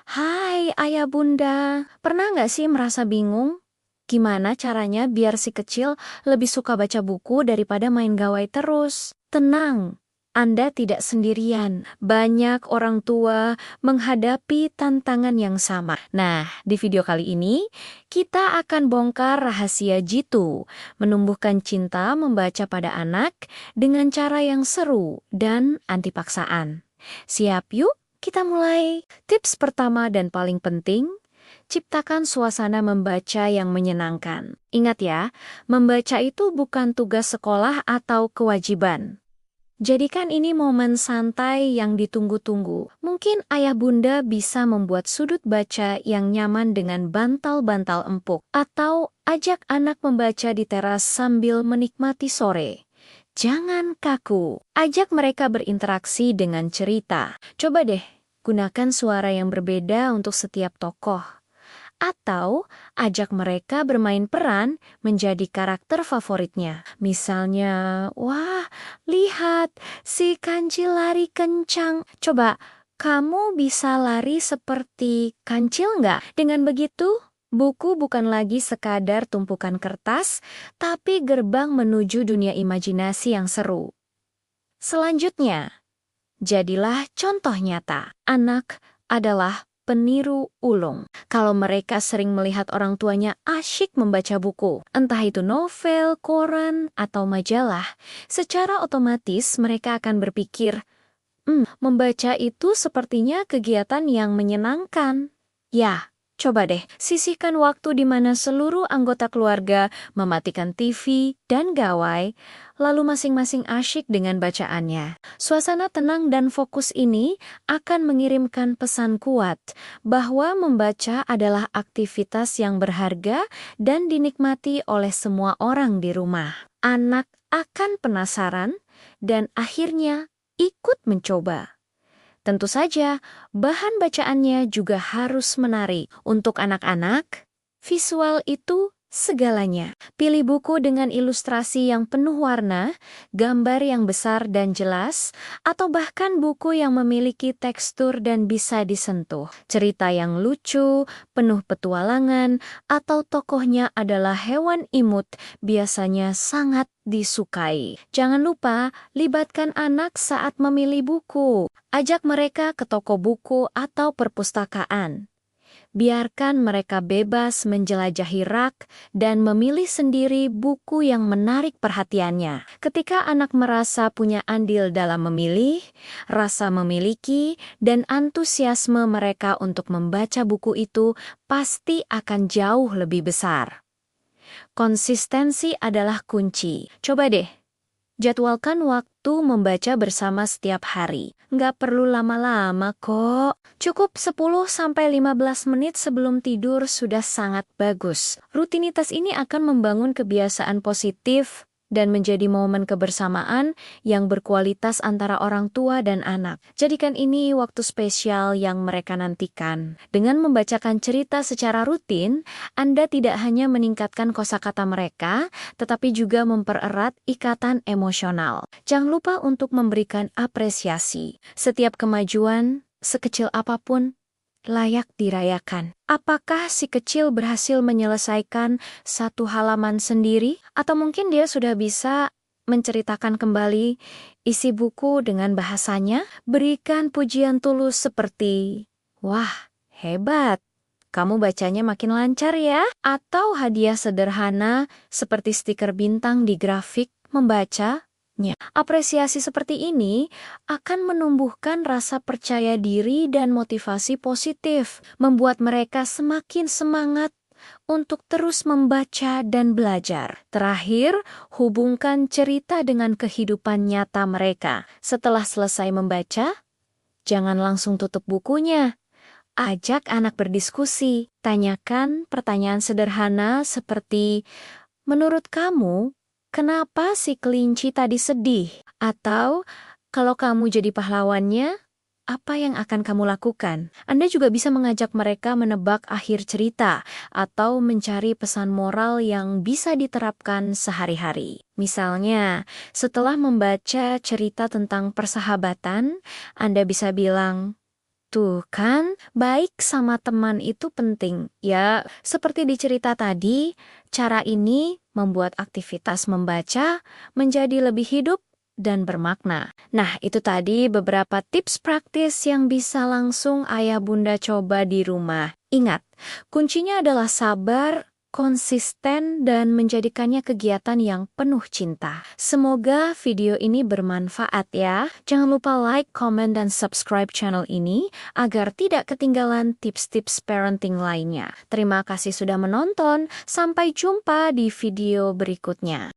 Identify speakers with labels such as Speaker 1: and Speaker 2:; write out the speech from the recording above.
Speaker 1: Hai ayah bunda, pernah nggak sih merasa bingung? Gimana caranya biar si kecil lebih suka baca buku daripada main gawai terus? Tenang, Anda tidak sendirian. Banyak orang tua menghadapi tantangan yang sama. Nah, di video kali ini, kita akan bongkar rahasia jitu, menumbuhkan cinta membaca pada anak dengan cara yang seru dan anti paksaan. Siap yuk? Kita mulai. Tips pertama dan paling penting, ciptakan suasana membaca yang menyenangkan. Ingat ya, membaca itu bukan tugas sekolah atau kewajiban. Jadikan ini momen santai yang ditunggu-tunggu. Mungkin ayah bunda bisa membuat sudut baca yang nyaman dengan bantal-bantal empuk. Atau ajak anak membaca di teras sambil menikmati sore. Jangan kaku, ajak mereka berinteraksi dengan cerita. Coba deh, gunakan suara yang berbeda untuk setiap tokoh. Atau ajak mereka bermain peran menjadi karakter favoritnya. Misalnya, wah, lihat si kancil lari kencang. Coba, kamu bisa lari seperti kancil nggak? Dengan begitu, buku bukan lagi sekadar tumpukan kertas, tapi gerbang menuju dunia imajinasi yang seru. Selanjutnya, jadilah contoh nyata. Anak adalah peniru ulung. Kalau mereka sering melihat orang tuanya asyik membaca buku, entah itu novel, koran, atau majalah, secara otomatis mereka akan berpikir, membaca itu sepertinya kegiatan yang menyenangkan. Ya, coba deh, sisihkan waktu di mana seluruh anggota keluarga mematikan TV dan gawai, lalu masing-masing asyik dengan bacaannya. Suasana tenang dan fokus ini akan mengirimkan pesan kuat bahwa membaca adalah aktivitas yang berharga dan dinikmati oleh semua orang di rumah. Anak akan penasaran dan akhirnya ikut mencoba. Tentu saja, bahan bacaannya juga harus menarik. Untuk anak-anak, visual itu segalanya. Pilih buku dengan ilustrasi yang penuh warna, gambar yang besar dan jelas, atau bahkan buku yang memiliki tekstur dan bisa disentuh. Cerita yang lucu, penuh petualangan, atau tokohnya adalah hewan imut biasanya sangat disukai. Jangan lupa, libatkan anak saat memilih buku. Ajak mereka ke toko buku atau perpustakaan. Biarkan mereka bebas menjelajahi rak dan memilih sendiri buku yang menarik perhatiannya. Ketika anak merasa punya andil dalam memilih, rasa memiliki, dan antusiasme mereka untuk membaca buku itu pasti akan jauh lebih besar. Konsistensi adalah kunci. Coba deh, jadwalkan waktu membaca bersama setiap hari. Nggak perlu lama-lama kok. Cukup 10-15 menit sebelum tidur sudah sangat bagus. Rutinitas ini akan membangun kebiasaan positif dan menjadi momen kebersamaan yang berkualitas antara orang tua dan anak. Jadikan ini waktu spesial yang mereka nantikan. Dengan membacakan cerita secara rutin, Anda tidak hanya meningkatkan kosakata mereka, tetapi juga mempererat ikatan emosional. Jangan lupa untuk memberikan apresiasi. Setiap kemajuan, sekecil apapun, layak dirayakan. Apakah si kecil berhasil menyelesaikan satu halaman sendiri? Atau mungkin dia sudah bisa menceritakan kembali isi buku dengan bahasanya? Berikan pujian tulus seperti, "Wah, hebat! Kamu bacanya makin lancar ya." Atau hadiah sederhana seperti stiker bintang di grafik membaca. Apresiasi seperti ini akan menumbuhkan rasa percaya diri dan motivasi positif, membuat mereka semakin semangat untuk terus membaca dan belajar. Terakhir, hubungkan cerita dengan kehidupan nyata mereka. Setelah selesai membaca, jangan langsung tutup bukunya. Ajak anak berdiskusi. Tanyakan pertanyaan sederhana seperti, "Menurut kamu, kenapa si kelinci tadi sedih?" Atau, "Kalau kamu jadi pahlawannya, apa yang akan kamu lakukan?" Anda juga bisa mengajak mereka menebak akhir cerita atau mencari pesan moral yang bisa diterapkan sehari-hari. Misalnya, setelah membaca cerita tentang persahabatan, Anda bisa bilang, Tuh kan, baik sama teman itu penting. Ya, seperti di cerita tadi, cara ini membuat aktivitas membaca menjadi lebih hidup dan bermakna. Nah, itu tadi beberapa tips praktis yang bisa langsung ayah bunda coba di rumah. Ingat, kuncinya adalah sabar, konsisten, dan menjadikannya kegiatan yang penuh cinta. Semoga video ini bermanfaat ya. Jangan lupa like, comment, dan subscribe channel ini agar tidak ketinggalan tips-tips parenting lainnya. Terima kasih sudah menonton. Sampai jumpa di video berikutnya.